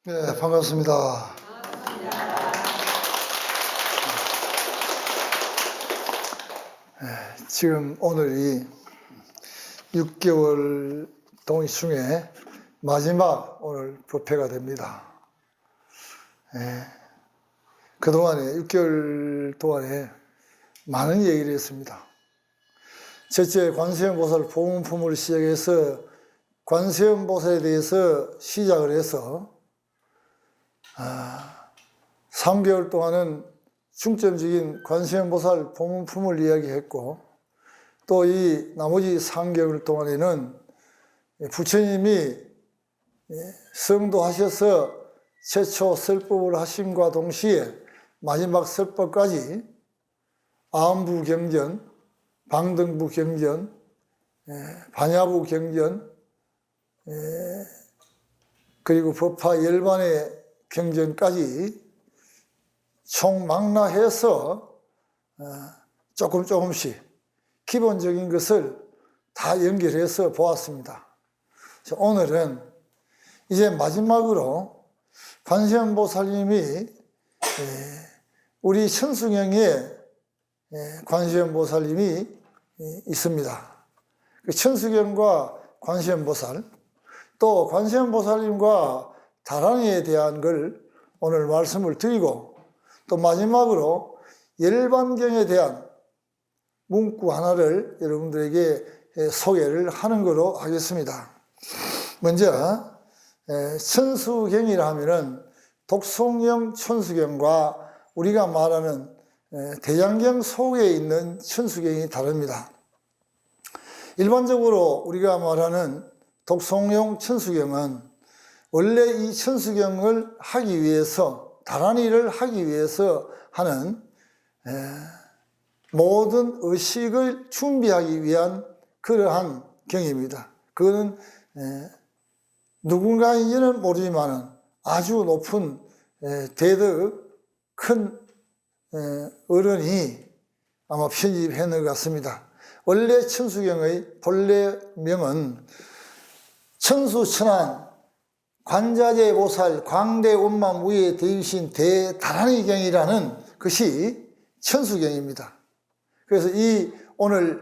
네, 반갑습니다. 지금 오늘이 6개월 동의 중에 마지막 오늘 법회가 됩니다. 그동안에 6개월 동안에 많은 얘기를 했습니다. 첫째, 관세음보살 보문품을 시작해서 관세음보살에 대해서 시작을 해서 3개월 동안은 중점적인 관세음보살 보문품을 이야기했고, 또 이 나머지 3개월 동안에는 부처님이 성도하셔서 최초 설법을 하심과 동시에 마지막 설법까지 아음부 경전, 방등부 경전, 반야부 경전, 그리고 법화 열반의 경전까지 총망라해서 조금씩 기본적인 것을 다 연결해서 보았습니다. 오늘은 이제 마지막으로 관세음보살님이 우리 천수경에 관세음보살님이 있습니다. 천수경과 관세음보살, 또 관세음보살님과 다란이에 대한 걸 오늘 말씀을 드리고, 또 마지막으로 열반경에 대한 문구 하나를 여러분들에게 소개를 하는 거로 하겠습니다. 먼저 천수경이라 하면은 독송경 천수경과 우리가 말하는 대장경 속에 있는 천수경이 다릅니다. 일반적으로 우리가 말하는 독송경 천수경은 원래 이 천수경을 하기 위해서, 다란이를 하기 위해서 하는 모든 의식을 준비하기 위한 그러한 경입니다. 그거는 누군가인지는 모르지만 아주 높은 대덕 큰 어른이 아마 편집해 놓은 것 같습니다. 원래 천수경의 본래 명은 천수천안 관자재 보살 광대원만 위에 대유신 대다란이경이라는 것이 천수경입니다. 그래서 이 오늘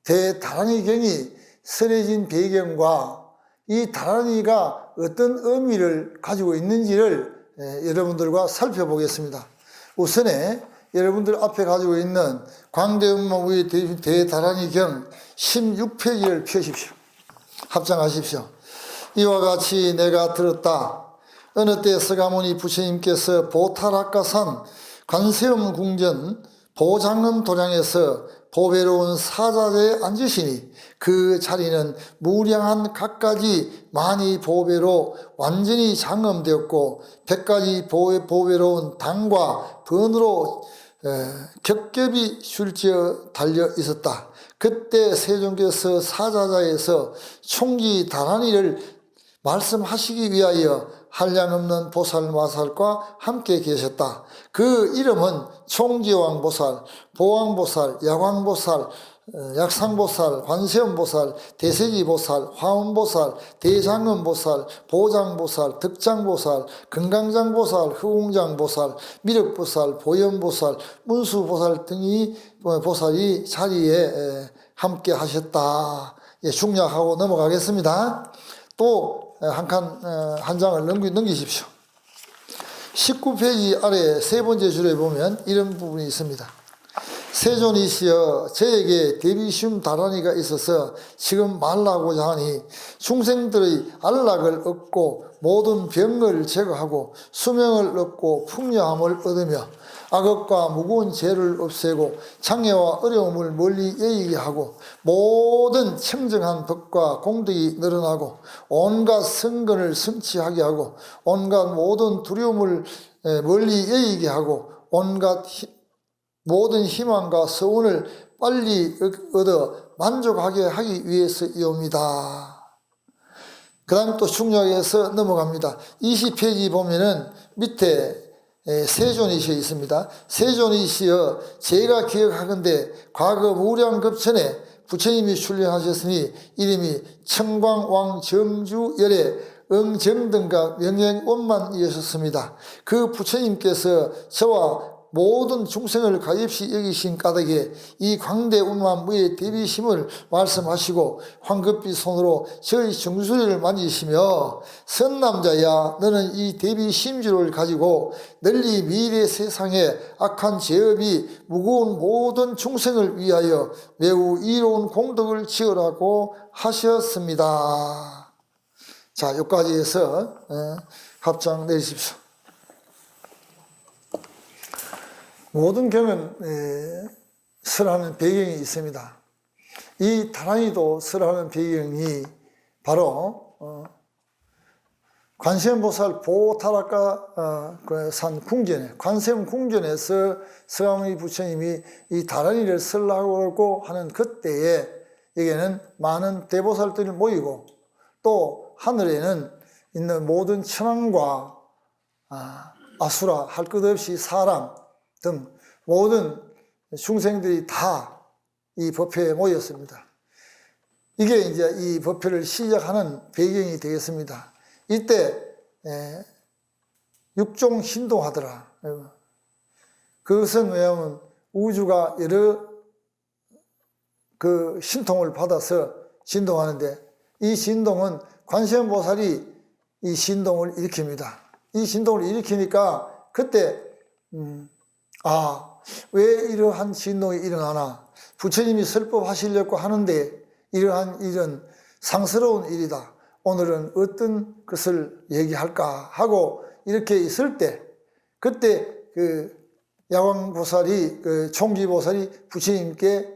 대다란이경이 설해진 배경과 이 다란이가 어떤 의미를 가지고 있는지를 여러분들과 살펴보겠습니다. 우선에 여러분들 앞에 가지고 있는 광대원만 위에 대유신 대다란이경 16페이지를 펴십시오. 합장하십시오. 이와 같이 내가 들었다. 어느 때 서가모니 부처님께서 보타락가산 관세음 궁전 보장름 도량에서 보배로운 사자재에 앉으시니 그 자리는 무량한 갖가지 많이 보배로 완전히 장엄되었고 100가지 보배로운 당과 번으로 겹겹이 줄지어 달려 있었다. 그때 세존께서 사자자에서 총기 다란이를 말씀하시기 위하여 한량없는 보살마살과 함께 계셨다. 그 이름은 총지왕보살, 보왕보살, 야광보살, 약상보살, 관세음보살, 대세지보살, 화엄보살, 대장엄보살, 보장보살, 덕장보살, 건강장보살, 허공장보살, 미륵보살, 보현보살, 문수보살 등이 보살이 자리에 함께 하셨다. 중략하고 넘어가겠습니다. 또 한 장을 넘기십시오. 19페이지 아래 세 번째 줄에 보면 이런 부분이 있습니다. 세존이시여, 저에게 대비심 다란이가 있어서 지금 말하고자 하니 중생들의 안락을 얻고 모든 병을 제거하고 수명을 얻고 풍요함을 얻으며 악업과 무거운 죄를 없애고 장애와 어려움을 멀리 여기게 하고 모든 청정한 법과 공덕이 늘어나고 온갖 성근을 성취하게 하고 온갖 모든 두려움을 멀리 여기게 하고 온갖 모든 희망과 소원을 빨리 얻어 만족하게 하기 위해서이옵니다. 그 다음 또 중략에서 넘어갑니다. 20페이지 보면은 밑에 세존이시여 있습니다. 세존이시여, 제가 기억하건대 과거 무량급전에 부처님이 출연하셨으니 이름이 청광왕 정주열의 응정등과 명예원만이셨습니다. 그 부처님께서 저와 모든 중생을 가엾이 여기신 까닭에 이 광대운만무의 대비심을 말씀하시고 황급히 손으로 저의 정수리를 만지시며 선남자야 너는 이 대비심주를 가지고 널리 미래 세상에 악한 죄업이 무거운 모든 중생을 위하여 매우 이로운 공덕을 지으라고 하셨습니다. 자, 여기까지 해서 합장 내리십시오. 모든 경은 설하는 배경이 있습니다. 이 다란이도 설하는 배경이 바로 관세음보살 보타락가 산 궁전에 관세음 궁전에서 서가모니 부처님이 이 다란이를 설하고 하는 그때에 여기에는 많은 대보살들이 모이고 또 하늘에는 있는 모든 천왕과 아수라 할 것 없이 사람 등 모든 중생들이 다 이 법회에 모였습니다. 이게 이제 이 법회를 시작하는 배경이 되겠습니다. 이때 육종 신동하더라. 그것은 왜냐하면 우주가 여러 그 신통을 받아서 진동하는데 이 진동은 관세음보살이 이 진동을 일으킵니다. 이 진동을 일으키니까 그때 왜 이러한 진동이 일어나나? 부처님이 설법하시려고 하는데 이러한 일은 상스러운 일이다. 오늘은 어떤 것을 얘기할까 하고 이렇게 있을 때 그때 그 야광보살이 그 총지보살이 부처님께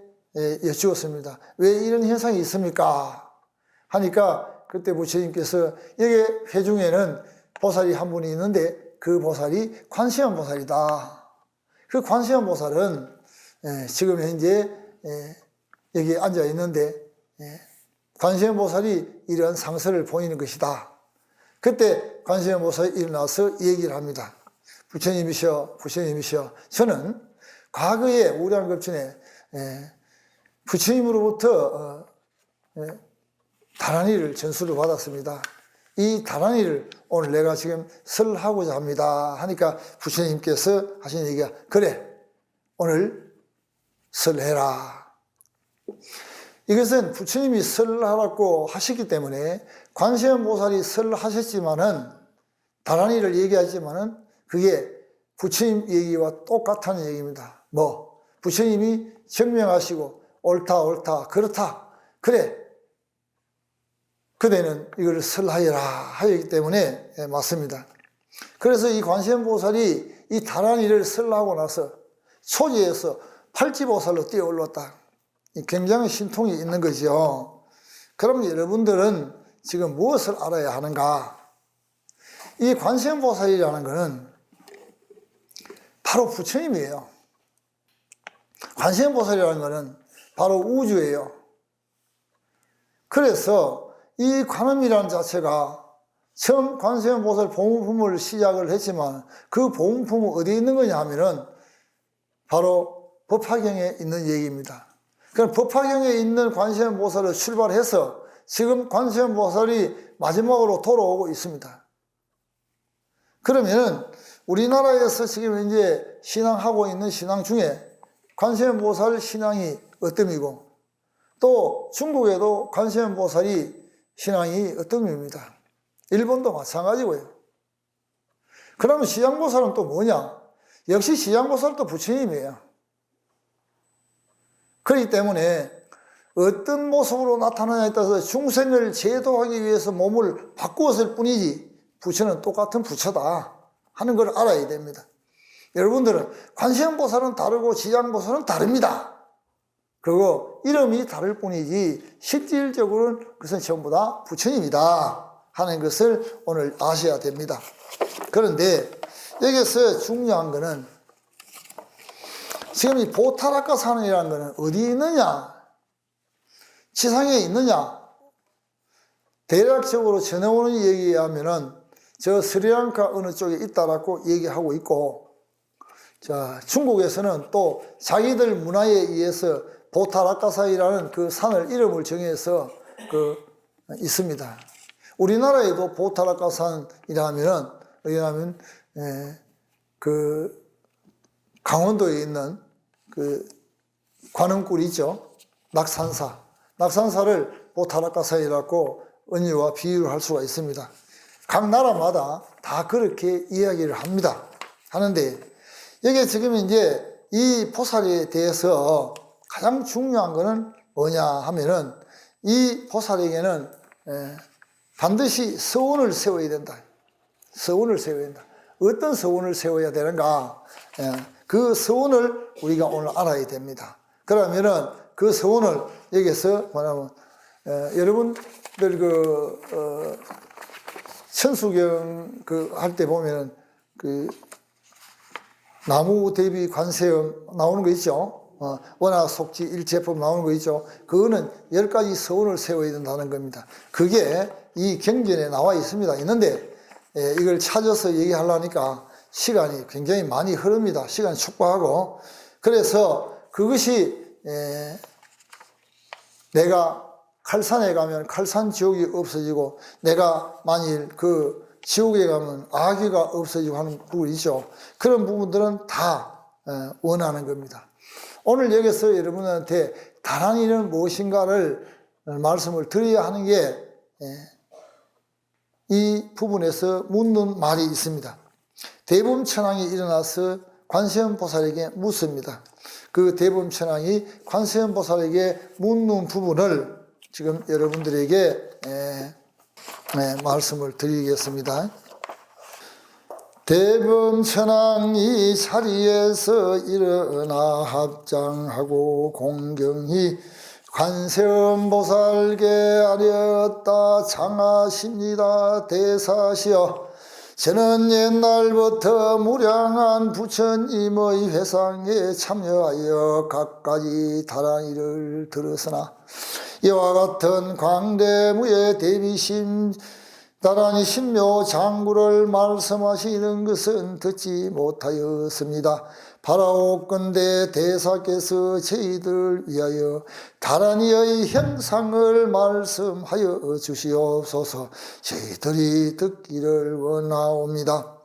여쭈었습니다. 왜 이런 현상이 있습니까? 하니까 그때 부처님께서 여기 회중에는 보살이 한 분이 있는데 그 보살이 관세음보살이다. 그 관세음보살은 지금 현재 여기 앉아 있는데 관세음보살이 이런 상서를 보이는 것이다. 그때 관세음보살이 일어나서 얘기를 합니다. 부처님이시여 저는 과거에 우량겁천에 부처님으로부터 다란이를 전수를 받았습니다. 이 다란이를 오늘 내가 지금 설하고자 합니다 하니까 부처님께서 하신 얘기가 그래 오늘 설해라. 이것은 부처님이 설하라고 하셨기 때문에 관세음보살이 설하셨지만은 다란이를 얘기하지만은 그게 부처님 얘기와 똑같다는 얘기입니다. 부처님이 증명하시고 옳다 그렇다 그래 그대는 이걸 설하여라 하였기 때문에 맞습니다. 그래서 이 관세음보살이 이 다란이를 설하고 나서 초지에서 팔지보살로 뛰어 올랐다. 굉장히 신통이 있는 거죠. 그럼 여러분들은 지금 무엇을 알아야 하는가? 이 관세음보살이라는 것은 바로 부처님이에요. 관세음보살이라는 것은 바로 우주예요. 그래서 이 관음이라는 자체가 처음 관세음보살 보문품을 시작을 했지만 그 보문품은 어디에 있는 거냐 하면은 바로 법화경에 있는 얘기입니다. 그럼 법화경에 있는 관세음보살을 출발해서 지금 관세음보살이 마지막으로 돌아오고 있습니다. 그러면은 우리나라에서 지금 이제 신앙하고 있는 신앙 중에 관세음보살 신앙이 어떤이고 또 중국에도 관세음보살이 신앙이 어떤입니다. 일본도 마찬가지고요. 그러면 시장보살은 또 뭐냐? 역시 시장보살도 부처님이에요. 그렇기 때문에 어떤 모습으로 나타나냐에 따라서 중생을 제도하기 위해서 몸을 바꾸었을 뿐이지 부처는 똑같은 부처다 하는 걸 알아야 됩니다. 여러분들은 관세음보살은 다르고 지장보살은 다릅니다. 그리고 이름이 다를 뿐이지 실질적으로는 그것은 전부 다 부처님이다 하는 것을 오늘 아셔야 됩니다. 그런데 여기서 중요한 것은 지금 이 보타락가 산이라는 것은 어디 있느냐? 지상에 있느냐? 대략적으로 전해오는 얘기에 하면은 저 스리랑카 어느 쪽에 있다라고 얘기하고 있고, 자, 중국에서는 또 자기들 문화에 의해서 보타락가사이라는 그 산을 이름을 정해서 있습니다. 우리나라에도 보타락가산이라면 그 강원도에 있는 그 관음굴 있죠. 낙산사를 보타락가산이라고 은유와 비유를 할 수가 있습니다. 각 나라마다 다 그렇게 이야기를 합니다. 하는데 여기 지금 이제 이 보살에 대해서 가장 중요한 거는 뭐냐 하면은 이 보살에게는 반드시 서원을 세워야 된다. 서원을 세워야 된다. 어떤 서원을 세워야 되는가? 그 서원을 우리가 오늘 알아야 됩니다. 그러면은 그 서원을 여기서 뭐냐면 여러분들 천수경 할 때 보면은 나무 대비 관세음 나오는 거 있죠. 원화 속지 일체법 나오는 거 있죠. 그거는 10가지 서원을 세워야 된다는 겁니다. 그게 이 경전에 나와 있습니다. 있는데 이걸 찾아서 얘기하려니까 시간이 굉장히 많이 흐릅니다. 시간이 촉박하고. 그래서 그것이 내가 칼산에 가면 칼산 지옥이 없어지고, 내가 만일 그 지옥에 가면 아기가 없어지고 하는 부분이 있죠. 그런 부분들은 다 원하는 겁니다. 오늘 여기서 여러분한테 다란이는 무엇인가를 말씀을 드려야 하는 게 이 부분에서 묻는 말이 있습니다. 대범천왕이 일어나서 관세음보살에게 묻습니다. 그 대범천왕이 관세음보살에게 묻는 부분을 지금 여러분들에게 말씀을 드리겠습니다. 대범천왕이 자리에서 일어나 합장하고 공경히 관세음보살께 아뢰었다. 장하십니다 대사시여, 저는 옛날부터 무량한 부처님의 회상에 참여하여 갖가지 다란이를 들었으나 이와 같은 광대무의 대비심 다란이 신묘 장구를 말씀하시는 것은 듣지 못하였습니다. 바라옵건대 대사께서 저희들을 위하여 다란이의 형상을 말씀하여 주시옵소서. 저희들이 듣기를 원하옵니다.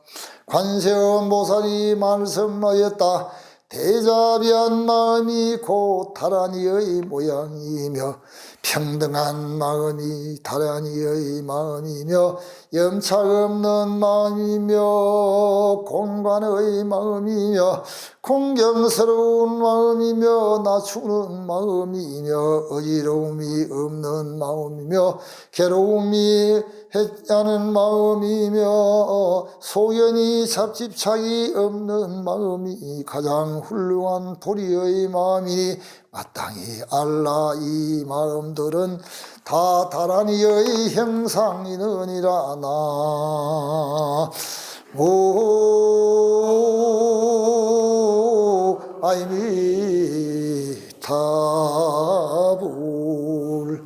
관세음보살이 말씀하였다. 대자비한 마음이 곧 다란이의 모양이며 평등한 마음이 다란이의 마음이며 염차 없는 마음이며 공관의 마음이며 공경스러운 마음이며 낮추는 마음이며 어지러움이 없는 마음이며 괴로움이 해하는 마음이며 소견이 잡집착이 없는 마음이 가장 훌륭한 도리의 마음이니 마땅히 알라. 이 마음들은 다 다란이의 형상이느니라. 나 오 아이미타불.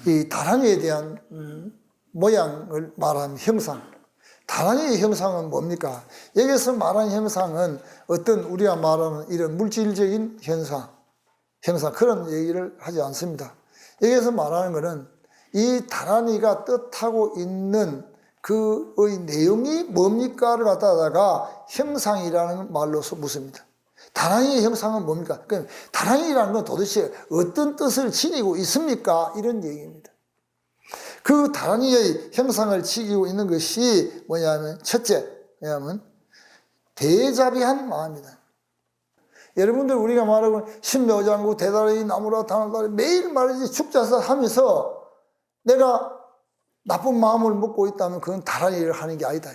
이 다란이에 대한 모양을 말하는 형상, 다란이의 형상은 뭡니까? 여기서 말하는 형상은 어떤 우리가 말하는 이런 물질적인 형상 그런 얘기를 하지 않습니다. 여기서 말하는 것은 이 다란이가 뜻하고 있는 그의 내용이 뭡니까를 갖다가 형상이라는 말로서 묻습니다. 다란이의 형상은 뭡니까? 그럼 다란이라는 건 도대체 어떤 뜻을 지니고 있습니까? 이런 얘기입니다. 그 다란이의 형상을 지니고 있는 것이 뭐냐면, 첫째, 뭐냐면 대자비한 마음이다. 여러분들 우리가 말하고 신묘장구 대다리 나무라 다나다리 매일 말이지 축자사 하면서 내가 나쁜 마음을 먹고 있다면 그건 다란이를 하는 게 아니다.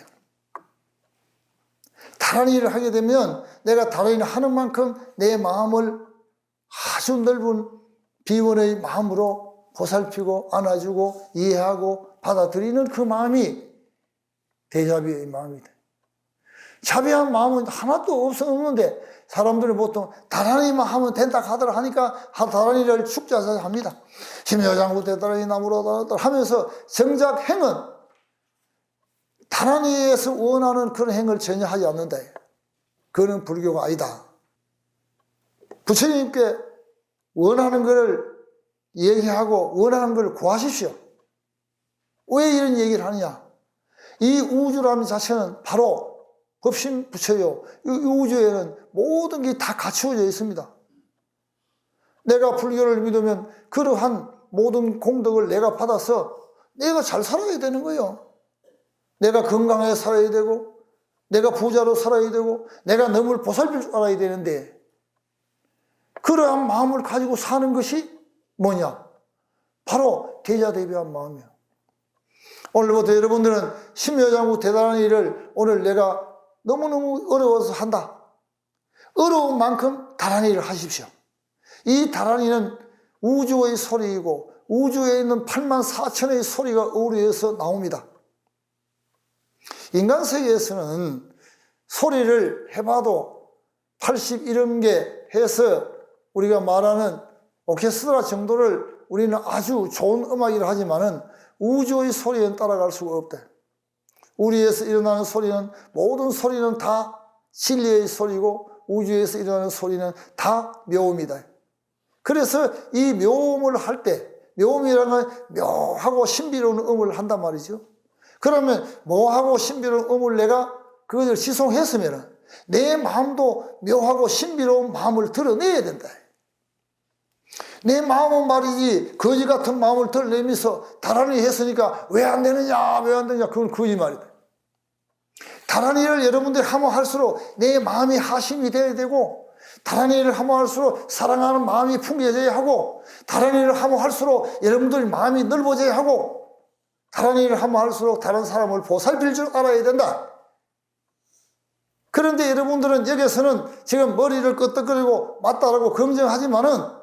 다란이를 하게 되면 내가 다란이를 하는 만큼 내 마음을 아주 넓은 비원의 마음으로 보살피고 안아주고 이해하고 받아들이는 그 마음이 대자비의 마음이다. 자비한 마음은 하나도 없는데 사람들은 보통 다란이만 하면 된다 하더라 하니까 다란이를 축자서 합니다. 심여장구 대다란이 나무로 하면서 정작 행은 다란이에서 원하는 그런 행을 전혀 하지 않는다. 그거는 불교가 아니다. 부처님께 원하는 것을 얘기하고 원하는 걸 구하십시오. 왜 이런 얘기를 하느냐? 이 우주라는 자체는 바로 법신 부처요. 이 우주에는 모든 게 다 갖추어져 있습니다. 내가 불교를 믿으면 그러한 모든 공덕을 내가 받아서 내가 잘 살아야 되는 거예요. 내가 건강하게 살아야 되고, 내가 부자로 살아야 되고, 내가 남을 보살필 줄 알아야 되는데, 그러한 마음을 가지고 사는 것이 뭐냐? 바로 대자대비한 마음이에요. 오늘부터 여러분들은 심여장구 대단한 일을 오늘 내가 너무너무 어려워서 한다. 어려운 만큼 다른 일을 하십시오. 이 다란이는 우주의 소리이고 우주에 있는 8만 4천의 소리가 어우러져서 나옵니다. 인간 세계에서는 소리를 해봐도 81음계 해서 우리가 말하는 오케스트라 정도를 우리는 아주 좋은 음악이라 하지만은 우주의 소리는 따라갈 수가 없다. 우리에서 일어나는 소리는, 모든 소리는 다 진리의 소리고 우주에서 일어나는 소리는 다 묘음이다. 그래서 이 묘음을 할 때, 묘음이라는 건 묘하고 신비로운 음을 한단 말이죠. 그러면 묘하고 신비로운 음을 내가 그것을 지송했으면 내 마음도 묘하고 신비로운 마음을 드러내야 된다. 내 마음은 말이지 거지 같은 마음을 드러내면서 다란이 했으니까 왜 안 되느냐 왜 안 되느냐, 그건 거짓말이다. 다란이를 여러분들이 하면 할수록 내 마음이 하심이 돼야 되고, 다란이를 하면 할수록 사랑하는 마음이 풍겨져야 하고, 다란이를 하면 할수록 여러분들이 마음이 넓어져야 하고, 다란이를 하면 할수록 다른 사람을 보살필 줄 알아야 된다. 그런데 여러분들은 여기서는 지금 머리를 끄덕거리고 맞다라고 검증하지만은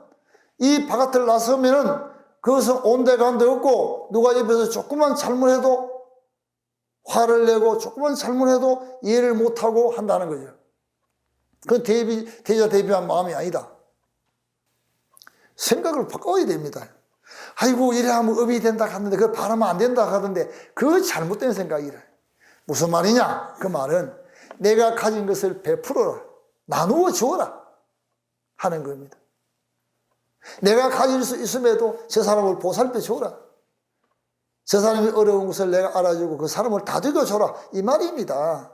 이 바깥을 나서면은 그것은 온데간데 없고, 누가 옆에서 조금만 잘못해도 화를 내고 조금만 잘못해도 이해를 못하고 한다는 거죠. 그건 대자대비한 마음이 아니다. 생각을 바꿔야 됩니다. 아이고 이래 하면 업이 된다 하는데 그걸 바라면 안 된다 하던데 그거 잘못된 생각이래. 무슨 말이냐? 그 말은 내가 가진 것을 베풀어라, 나누어 주어라 하는 겁니다. 내가 가질 수 있음에도 저 사람을 보살펴 줘라. 저 사람이 어려운 것을 내가 알아주고 그 사람을 다독여줘라, 이 말입니다.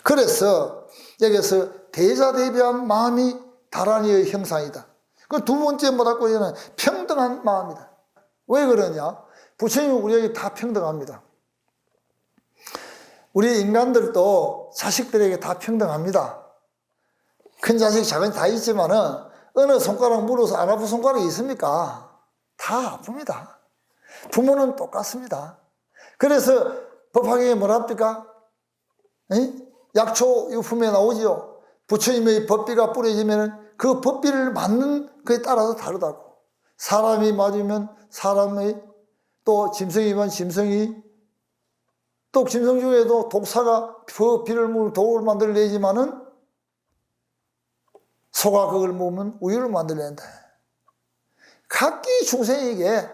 그래서 여기서 대자대비한 마음이 다란이의 형상이다. 그 두 번째 뭐라고 하냐면 평등한 마음이다. 왜 그러냐? 부처님은 우리에게 다 평등합니다. 우리 인간들도 자식들에게 다 평등합니다. 큰 자식 작은 다 있지만은 어느 손가락 물어서 안 아픈 손가락이 있습니까? 다 아픕니다. 부모는 똑같습니다. 그래서 법화경에 뭐랍니까? 약초 유품에 나오지요. 부처님의 법비가 뿌려지면 그 법비를 맞는 그에 따라서 다르다고. 사람이 맞으면 사람의, 또 짐승이면 짐승이, 또 짐승 중에도 독사가 비를 먹으면 독을 만들어내지만은 소가 그걸 먹으면 우유를 만들어낸다. 각기 중생에게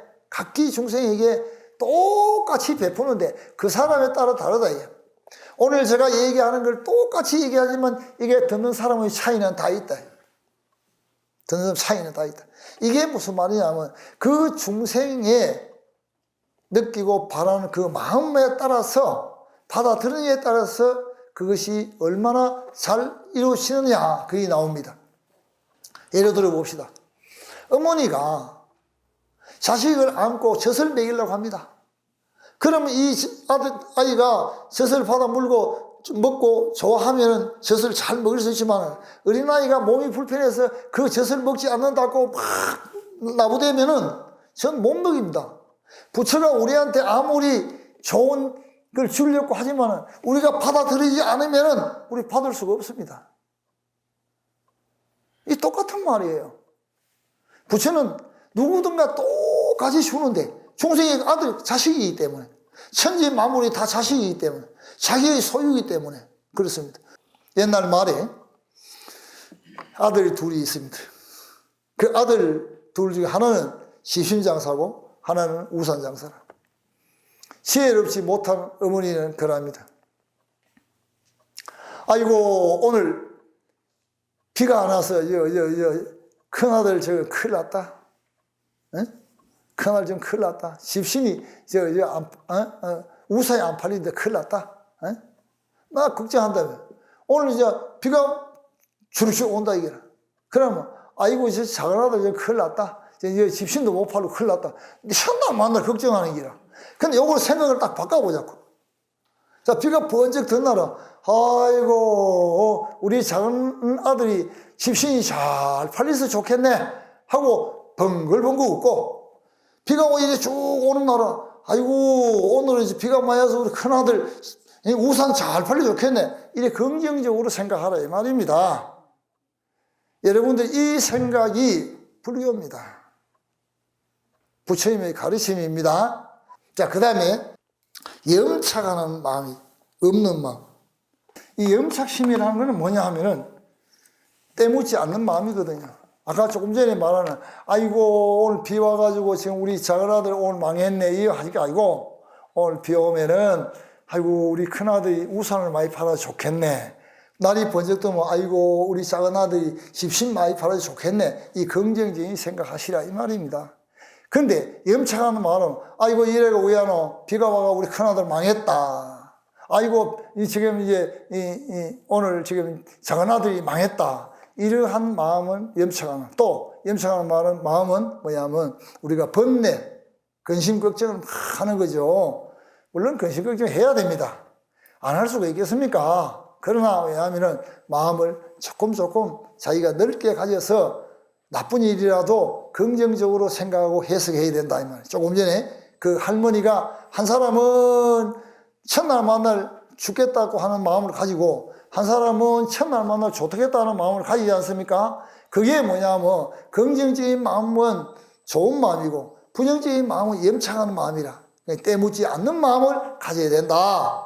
똑같이 베푸는데 그 사람에 따라 다르다. 오늘 제가 얘기하는 걸 똑같이 얘기하지만 이게 듣는 사람의 차이는 다 있다. 듣는 차이는 다 있다. 이게 무슨 말이냐면 그 중생에 느끼고 바라는 그 마음에 따라서, 받아들이느냐에 따라서 그것이 얼마나 잘 이루어지느냐, 그게 나옵니다. 예를 들어 봅시다. 어머니가 자식을 안고 젖을 먹이려고 합니다. 그러면 이 아이가 젖을 받아 물고 먹고 좋아하면 젖을 잘 먹을 수 있지만, 어린아이가 몸이 불편해서 그 젖을 먹지 않는다고 막 나부대면은 전 못 먹입니다. 부처가 우리한테 아무리 좋은 걸 주려고 하지만 우리가 받아들이지 않으면은 우리 받을 수가 없습니다. 이 똑같은 말이에요. 부처는 누구든가 똑같이 주는데, 중생의 아들, 자식이기 때문에, 천지 만물이 다 자식이기 때문에, 자기의 소유이기 때문에 그렇습니다. 옛날 말에 아들이 둘이 있습니다. 그 아들 둘 중에 하나는 시신장사고 하나는 우산장사라. 지혜롭지 못한 어머니는 그럽니다. 아이고 오늘 비가 안 와서 큰아들 저거 큰일 났다. 에? 그날 좀 큰일 났다. 집신이 우산이 안 팔리는데 큰일 났다. 나 걱정한다며. 오늘 이제 비가 주룩주룩 온다 이게. 그러면 아이고 이제 작은 아들 이제 큰일 났다. 이제 집신도 못 팔고 큰일 났다. 현날 만날 걱정하는 기라. 근데 요걸 생각을 딱 바꿔보자고. 자, 비가 번쩍 든 날은 아이고 우리 작은 아들이 집신이 잘 팔려서 좋겠네 하고 벙글벙글 웃고, 비가 이제 쭉 오는 날은 아이고 오늘은 이제 비가 많이 와서 우리 큰아들 우산 잘 팔려 좋겠네, 이래 긍정적으로 생각하라 이 말입니다. 여러분들 이 생각이 불교입니다. 부처님의 가르침입니다. 자, 그 다음에 염착하는 마음이 없는 마음. 이 염착심이라는 것은 뭐냐 하면은 때묻지 않는 마음이거든요. 아까 조금 전에 말하는 아이고 오늘 비 와가지고 지금 우리 작은 아들 오늘 망했네 이 하니까 아이고 오늘 비 오면은 아이고 우리 큰아들이 우산을 많이 팔아서 좋겠네, 날이 번쩍 뜨면 아이고 우리 작은 아들이 집신 많이 팔아서 좋겠네, 이 긍정적인 생각하시라 이 말입니다. 근데 염착하는 말은 아이고 이래가 왜하노, 비가 와가 우리 큰아들 망했다, 아이고 지금 이제 오늘 지금 작은 아들이 망했다, 이러한 마음은 염착하는. 또 염착하는 마음은 뭐냐면 우리가 번뇌, 근심 걱정을 막 하는 거죠. 물론 근심 걱정 해야 됩니다. 안 할 수가 있겠습니까? 그러나 왜냐하면은 마음을 조금 자기가 넓게 가져서 나쁜 일이라도 긍정적으로 생각하고 해석해야 된다 이 말이에요. 조금 전에 그 할머니가 한 사람은 첫날 만날 죽겠다고 하는 마음을 가지고 한 사람은 첫날 만날 좋겠다는 마음을 가지지 않습니까? 그게 뭐냐면 긍정적인 마음은 좋은 마음이고 부정적인 마음은 염착하는 마음이라 때묻지 않는 마음을 가져야 된다.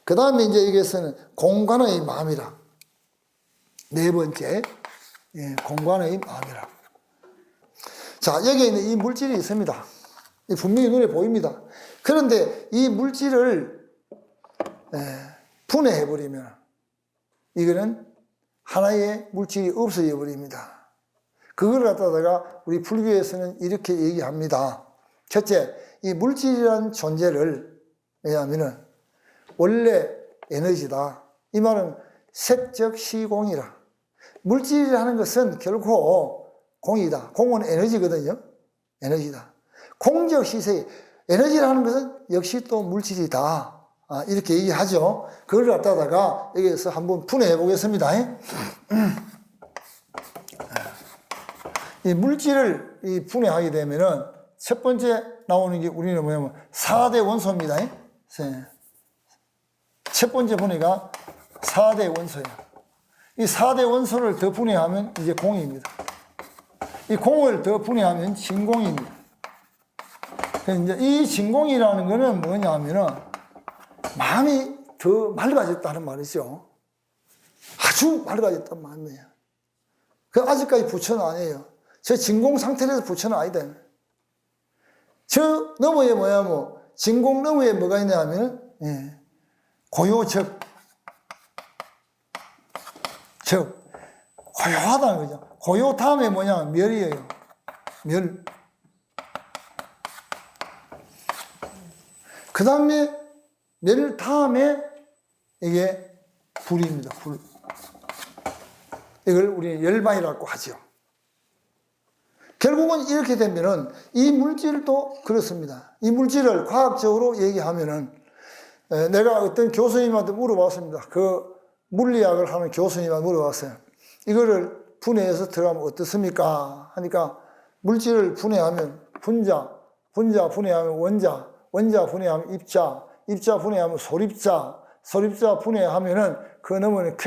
그 다음에 이제 여기에서는 공간의 마음이라. 네 번째, 공간의 마음이라. 자, 여기에 있는 이 물질이 있습니다. 분명히 눈에 보입니다. 그런데 이 물질을 분해해버리면 이거는 하나의 물질이 없어져 버립니다. 그걸 갖다가 우리 불교에서는 이렇게 얘기합니다. 첫째, 이 물질이라는 존재를 왜냐하면은 원래 에너지다. 이 말은 색적 시공이라. 물질이라는 것은 결코 공이다. 공은 에너지거든요. 에너지다. 공적 시세, 에너지라는 것은 역시 또 물질이다. 이렇게 얘기하죠. 그걸 갖다가 여기에서 한번 분해해 보겠습니다. 이 물질을 분해하게 되면은 첫 번째 나오는 게 우리는 뭐냐면 4대 원소입니다. 첫 번째 분해가 4대 원소예요. 이 4대 원소를 더 분해하면 이제 공입니다. 이 공을 더 분해하면 진공입니다. 이제 이 진공이라는 거는 뭐냐 하면은 마음이 더 맑아졌다는 말이죠. 아주 맑아졌단 말이에요. 그 아직까지 부처는 아니에요. 저 진공 상태에서 부처는 아니다. 저 너머에 뭐냐면 진공 너머에 뭐가 있냐 하면 고요적, 고요하다는 거죠. 고요 다음에 뭐냐 멸이에요. 멸. 그 다음에 멸 다음에 이게 불입니다. 불. 이걸 우리 열반이라고 하죠. 결국은 이렇게 되면은 이 물질도 그렇습니다. 이 물질을 과학적으로 얘기하면은 내가 어떤 교수님한테 물어봤습니다. 그 물리학을 하는 교수님한테 물어봤어요. 이거를 분해해서 들어가면 어떻습니까? 하니까 물질을 분해하면 분자 분해하면 원자 분해하면 입자 분해하면 소립자 분해하면은 그 너머는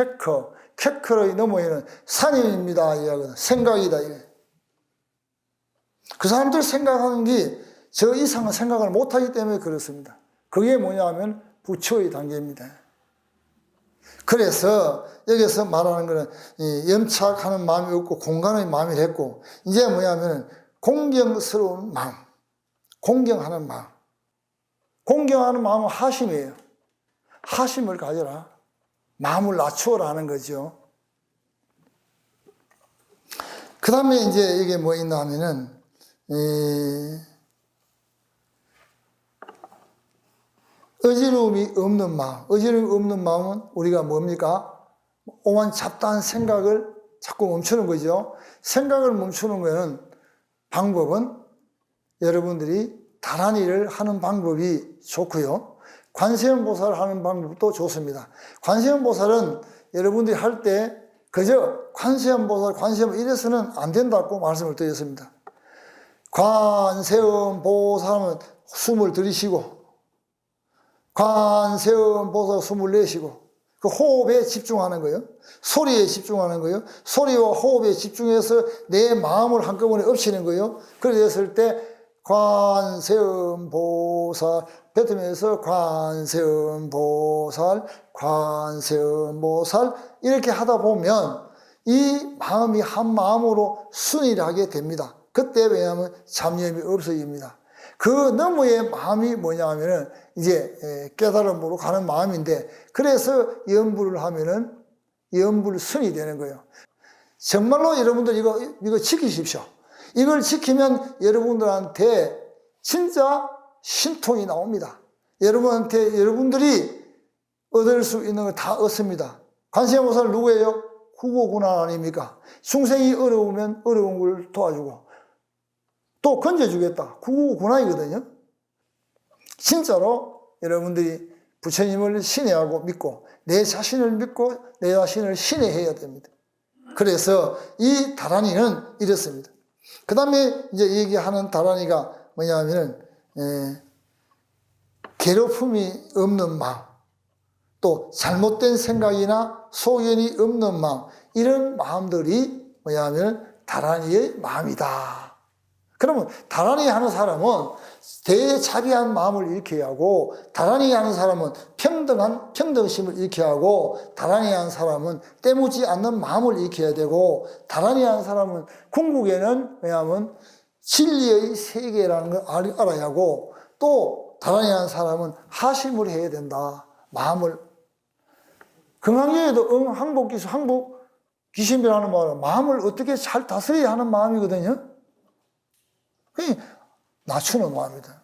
쾌커의 너머에는 산임입니다. 이야기는 생각이다. 그 사람들 생각하는 게 저 이상은 생각을 못하기 때문에 그렇습니다. 그게 뭐냐 하면 부처의 단계입니다. 그래서 여기서 말하는 거는 염착하는 마음이 없고 공간의 마음이 했고, 이제 뭐냐면 공경스러운 마음, 공경하는 마음. 공경하는 마음은 하심이에요. 하심을 가져라. 마음을 낮추어라는 거죠. 그 다음에 이제 이게 뭐 있나 하면은 어지러움이 없는 마음. 어지러움이 없는 마음은 우리가 뭡니까? 오만 잡다한 생각을 자꾸 멈추는 거죠. 생각을 멈추는 거는 방법은 여러분들이 다란이를 하는 방법이 좋고요. 관세음보살을 하는 방법도 좋습니다. 관세음보살은 여러분들이 할 때 그저 관세음보살 이래서는 안 된다고 말씀을 드렸습니다. 관세음보살은 숨을 들이쉬고 관세음보살 숨을 내쉬고 그 호흡에 집중하는 거예요. 소리에 집중하는 거예요. 소리와 호흡에 집중해서 내 마음을 한꺼번에 엎치는 거예요. 그랬을 때 관세음보살 뱉으면서 관세음보살 이렇게 하다 보면 이 마음이 한 마음으로 순일하게 됩니다. 그때 왜냐하면 잡념이 없어집니다. 그 너머의 마음이 뭐냐면은 이제 깨달음으로 가는 마음인데, 그래서 염불을 하면은 염불순이 되는 거예요. 정말로 여러분들 이거 지키십시오. 이걸 지키면 여러분들한테 진짜 신통이 나옵니다. 여러분들이 얻을 수 있는 걸 다 얻습니다. 관세음보살 누구예요? 후보군환 아닙니까? 중생이 어려우면 어려운 걸 도와주고 또 건져주겠다. 구구군환이거든요. 진짜로 여러분들이 부처님을 신뢰하고 믿고 내 자신을 믿고 내 자신을 신뢰해야 됩니다. 그래서 이 다란이는 이렇습니다. 그 다음에 이제 얘기하는 다란이가 뭐냐면은 괴롭힘이 없는 마음, 또 잘못된 생각이나 소견이 없는 마음, 이런 마음들이 뭐냐면 다란이의 마음이다. 그러면 다란이 하는 사람은 대자비한 마음을 일으켜야 하고, 다란이 하는 사람은 평등심을 일으켜야 하고, 다란이 하는 사람은 때묻지 않는 마음을 일으켜야 되고, 다란이 하는 사람은 궁극에는 왜냐하면 진리의 세계라는 걸 알아야 하고, 또 다란이 하는 사람은 하심을 해야 된다. 마음을. 금강경에도 항복귀신비라는 말은 마음을 어떻게 잘 다스려야 하는 마음이거든요. 낮추는 마음이다.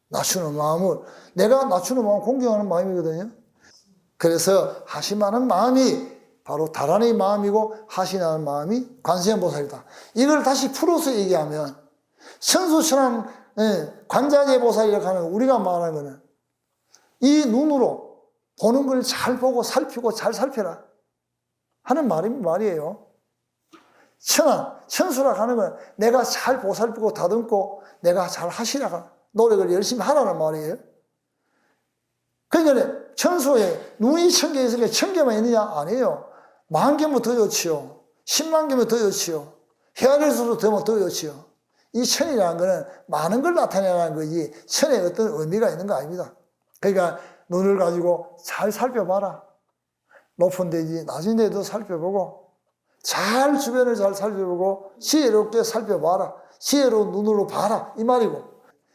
낮추는 마음을, 내가 낮추는 마음, 공경하는 마음이거든요. 그래서 하심하는 마음이 바로 다란의 마음이고, 하심하는 마음이 관세음보살이다. 이걸 다시 풀어서 얘기하면 천수천한 관자재보살이라고 하는 우리가 말하는 거는 이 눈으로 보는 걸 잘 보고 살피고 잘 살펴라 하는 말이에요. 천수라고 하는 건 내가 잘 보살피고 다듬고 내가 잘 하시라가 노력을 열심히 하라는 말이에요. 그러니까 천수에 눈이 1000개 있으니까 1000개만 있느냐? 아니에요. 10,000개면 더 좋지요. 10만 개면 더 좋지요. 헤아릴 수도 더 좋지요. 이 천이라는 거는 많은 걸 나타내라는 거지 천에 어떤 의미가 있는 거 아닙니다. 그러니까 눈을 가지고 잘 살펴봐라. 높은 데지 낮은 데도 살펴보고 잘 주변을 잘 살펴보고 지혜롭게 살펴봐라. 지혜로운 눈으로 봐라. 이 말이고,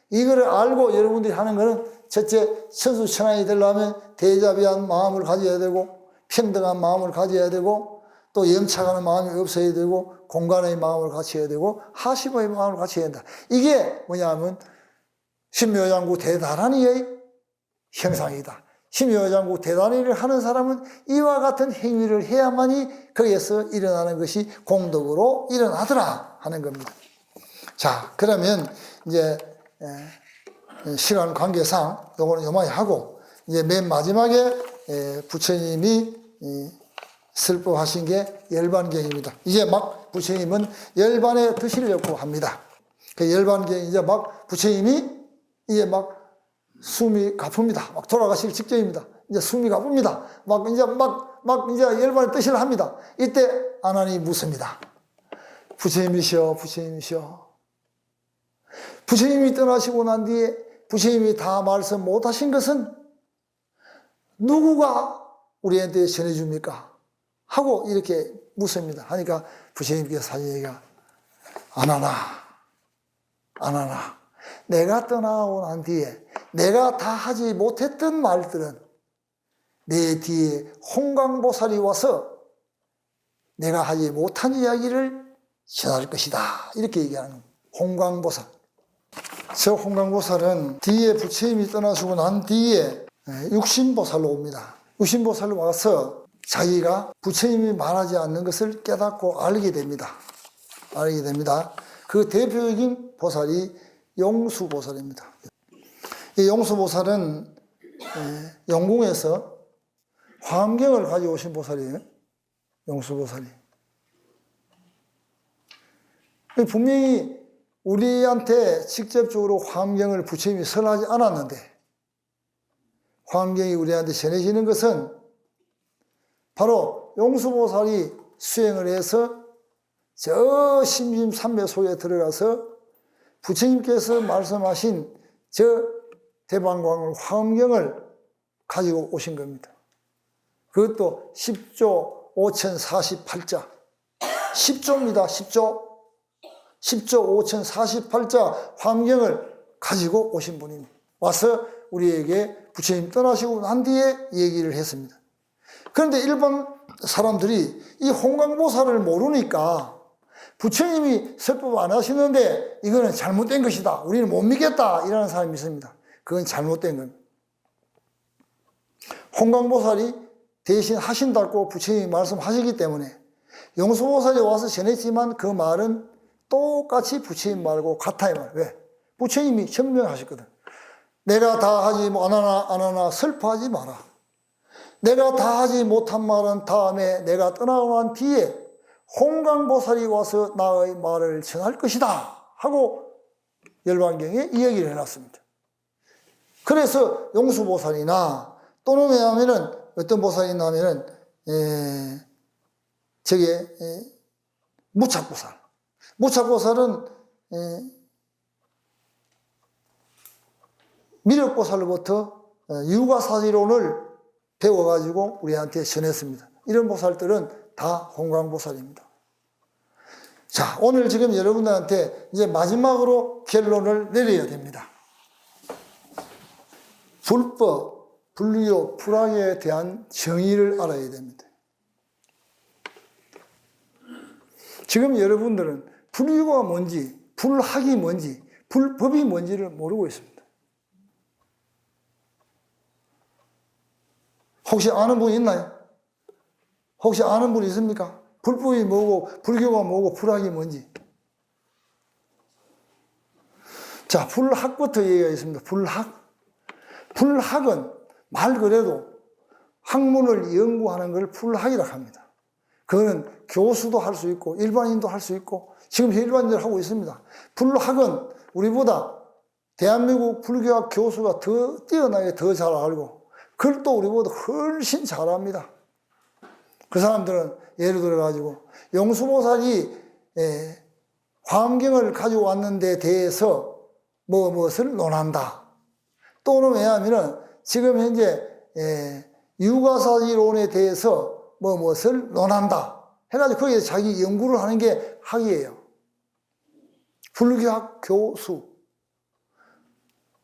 이거를 알고 여러분들이 하는 거는 첫째, 천수천안이 되려면 대자비한 마음을 가져야 되고, 평등한 마음을 가져야 되고, 또 염차가는 마음이 없어야 되고, 공간의 마음을 갖춰야 되고, 하심의 마음을 갖춰야 된다. 이게 뭐냐면 신묘장구 대다란이의 형상이다. 신묘장구 대단위를 하는 사람은 이와 같은 행위를 해야만이 거기에서 일어나는 것이 공덕으로 일어나더라 하는 겁니다. 자, 그러면 이제 시간 관계상 요거는 요만히 하고, 이제 맨 마지막에 부처님이 설법하신 게 열반경입니다. 이제 막 부처님은 열반에 드시려고 합니다. 그 열반경 이제 막 부처님이 이제 막 숨이 가쁩니다. 막 돌아가실 직전입니다. 이제 숨이 가쁩니다. 이제 열반에 뜨시려 합니다. 이때 아난이 묻습니다. 부처님이시여, 부처님이시여. 부처님이 떠나시고 난 뒤에 부처님이 다 말씀 못하신 것은 누구가 우리한테 전해줍니까? 하고 이렇게 묻습니다. 하니까 부처님께서 하신 얘기가 아나나. 내가 떠나고 난 뒤에 내가 다 하지 못했던 말들은 내 뒤에 홍강보살이 와서 내가 하지 못한 이야기를 전할 것이다. 이렇게 얘기하는 겁니다. 홍광보살. 저 홍광보살은 뒤에 부처님이 떠나시고 난 뒤에 육신보살로 옵니다. 육신보살로 와서 자기가 부처님이 말하지 않는 것을 깨닫고 알게 됩니다. 그 대표적인 보살이 용수보살입니다. 이 용수보살은 영궁에서 화엄경을 가지고 오신 보살이에요. 용수보살이. 분명히 우리한테 직접적으로 화엄경을 부처님이 설하지 않았는데 화엄경이 우리한테 전해지는 것은 바로 용수보살이 수행을 해서 저 심심삼매 속에 들어가서 부처님께서 말씀하신 저 대방광을 화엄경을 가지고 오신 겁니다. 그것도 10조 5048자 10조입니다. 10조 5048자 화엄경을 가지고 오신 분입니다. 와서 우리에게 부처님 떠나시고 난 뒤에 얘기를 했습니다. 그런데 일반 사람들이 이 홍광보살을 모르니까 부처님이 설법 안 하시는데 이거는 잘못된 것이다. 우리는 못 믿겠다. 이라는 사람이 있습니다. 그건 잘못된 겁니다. 홍광보살이 대신 하신다고 부처님이 말씀하시기 때문에 용수보살이 와서 전했지만 그 말은 똑같이 부처님 말고 같아 이 말. 왜? 부처님이 증명하셨거든. 내가 다 하지 안 하나 슬퍼하지 마라. 내가 다 하지 못한 말은 다음에 내가 떠나고 난 뒤에 홍광보살이 와서 나의 말을 전할 것이다 하고 열반경에 이 얘기를 해놨습니다. 그래서 용수보살이나 또는 왜냐하면은 어떤 보살이 있냐면은 저게 무착보살. 무착보살은 미륵보살로부터 유가사지론을 배워가지고 우리한테 전했습니다. 이런 보살들은 다 홍광보살입니다. 자, 오늘 지금 여러분들한테 이제 마지막으로 결론을 내려야 됩니다. 불법, 불교, 불학에 대한 정의를 알아야 됩니다. 지금 여러분들은 불교가 뭔지, 불학이 뭔지, 불법이 뭔지를 모르고 있습니다. 혹시 아는 분 있나요? 혹시 아는 분 있습니까? 불법이 뭐고, 불교가 뭐고, 불학이 뭔지. 자, 불학부터 얘기가 있습니다. 불학. 불학은 말 그대로 학문을 연구하는 걸 불학이라고 합니다. 그거는 교수도 할 수 있고 일반인도 할 수 있고 지금 일반인들 하고 있습니다. 불학은 우리보다 대한민국 불교학 교수가 더 뛰어나게 더 잘 알고 그걸 또 우리보다 훨씬 잘합니다. 그 사람들은 예를 들어 가지고 용수보살이 화엄경을 가지고 왔는데 대해서 무엇을 논한다. 또는 왜냐하면 지금 현재 유가사지론에 대해서 무엇을 논한다. 해가지고 거기에 자기 연구를 하는 게 학이에요. 불교학 교수.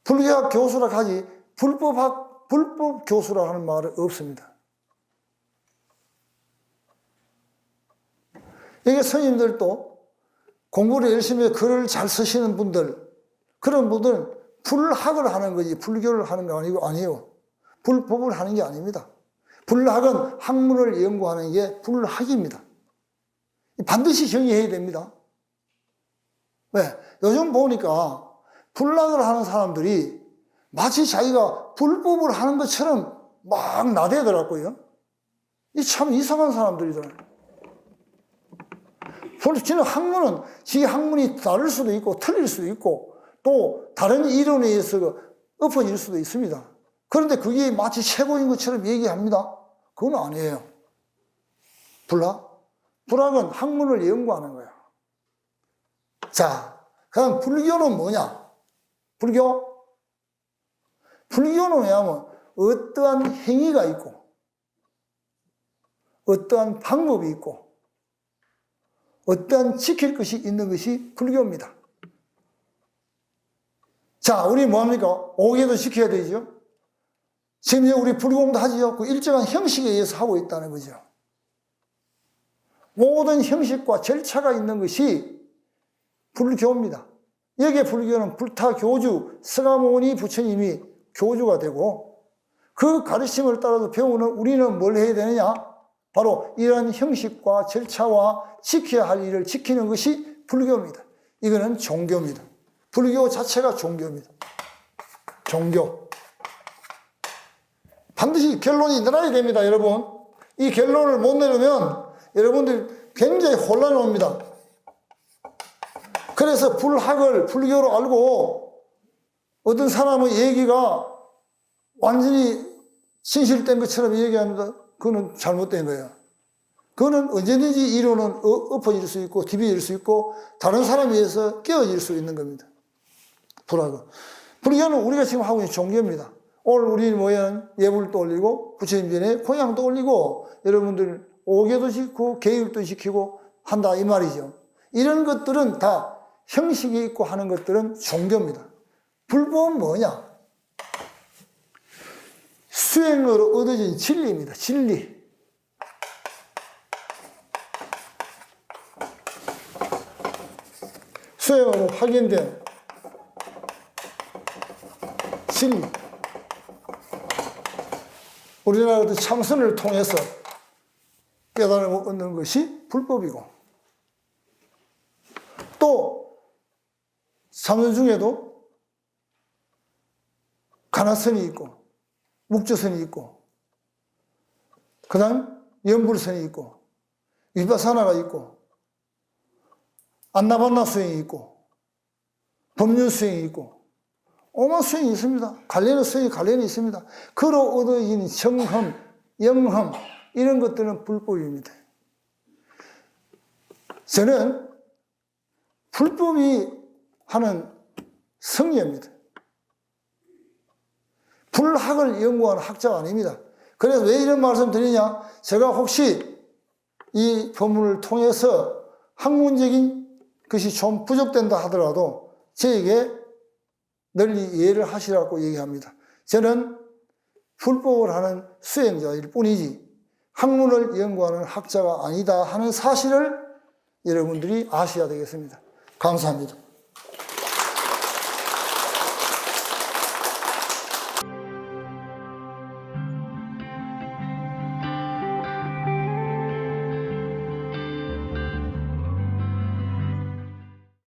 불교학 교수라 하지 불법 교수라 하는 말은 없습니다. 이게 스님들도 공부를 열심히 해서 글을 잘 쓰시는 분들, 그런 분들은 불학을 하는 거지 불교를 하는 거 아니에요. 불법을 하는 게 아닙니다. 불학은 학문을 연구하는 게 불학입니다. 반드시 정의해야 됩니다. 왜? 요즘 보니까 불학을 하는 사람들이 마치 자기가 불법을 하는 것처럼 막 나대더라고요. 이 참 이상한 사람들이더라고요. 솔직히 학문은 지 학문이 다를 수도 있고 틀릴 수도 있고 또 다른 이론에 의해서 엎어질 수도 있습니다. 그런데 그게 마치 최고인 것처럼 얘기합니다. 그건 아니에요. 불학? 불학은 학문을 연구하는 거야. 자, 그럼 불교는 뭐냐? 불교는 뭐냐면 어떠한 행위가 있고 어떠한 방법이 있고 어떠한 지킬 것이 있는 것이 불교입니다. 자, 우리 뭐합니까? 오계도 지켜야 되죠. 지금 우리 불공도 하지요. 그 일정한 형식에 의해서 하고 있다는 거죠. 모든 형식과 절차가 있는 것이 불교입니다. 여기에 불교는 불타교주 서가모니 부처님이 교주가 되고 그 가르침을 따라서 배우는 우리는 뭘 해야 되느냐? 바로 이런 형식과 절차와 지켜야 할 일을 지키는 것이 불교입니다. 이거는 종교입니다. 불교 자체가 종교입니다. 종교. 반드시 결론이 내려야 됩니다, 여러분. 이 결론을 못 내려면 여러분들 굉장히 혼란이 옵니다. 그래서 불학을 불교로 알고 어떤 사람의 얘기가 완전히 진실된 것처럼 얘기합니다. 그거는 잘못된 거예요. 그거는 언제든지 이론은 엎어질 수 있고 뒤집어질 수 있고 다른 사람에 의해서 깨어질 수 있는 겁니다. 불학은. 불교는 우리가 지금 하고 있는 종교입니다. 오늘 우리 모여는 예불도 올리고 부처님 전에 공양도 올리고 여러분들 오개도 지키고 계율도 지키고 한다 이 말이죠. 이런 것들은 다 형식이 있고 하는 것들은 종교입니다. 불법은 뭐냐? 수행으로 얻어진 진리입니다. 진리. 수행으로 확인된 진리. 우리나라도 참선을 통해서 깨달음을 얻는 것이 불법이고 또 참선 중에도 가나선이 있고 묵조선이 있고 그 다음 연불선이 있고 위파사나가 있고 안나반나 수행이 있고 법륜 수행이 있고 오만 수행이 있습니다. 관련의 수행이 관련이 있습니다. 그로 얻어진 정흠, 영흠 이런 것들은 불법입니다. 저는 불법이 하는 성의입니다. 불학을 연구하는 학자가 아닙니다. 그래서 왜 이런 말씀 드리냐? 제가 혹시 이 본문을 통해서 학문적인 것이 좀 부족된다 하더라도 저에게 널리 이해를 하시라고 얘기합니다. 저는 불법을 하는 수행자일 뿐이지 학문을 연구하는 학자가 아니다 하는 사실을 여러분들이 아셔야 되겠습니다. 감사합니다.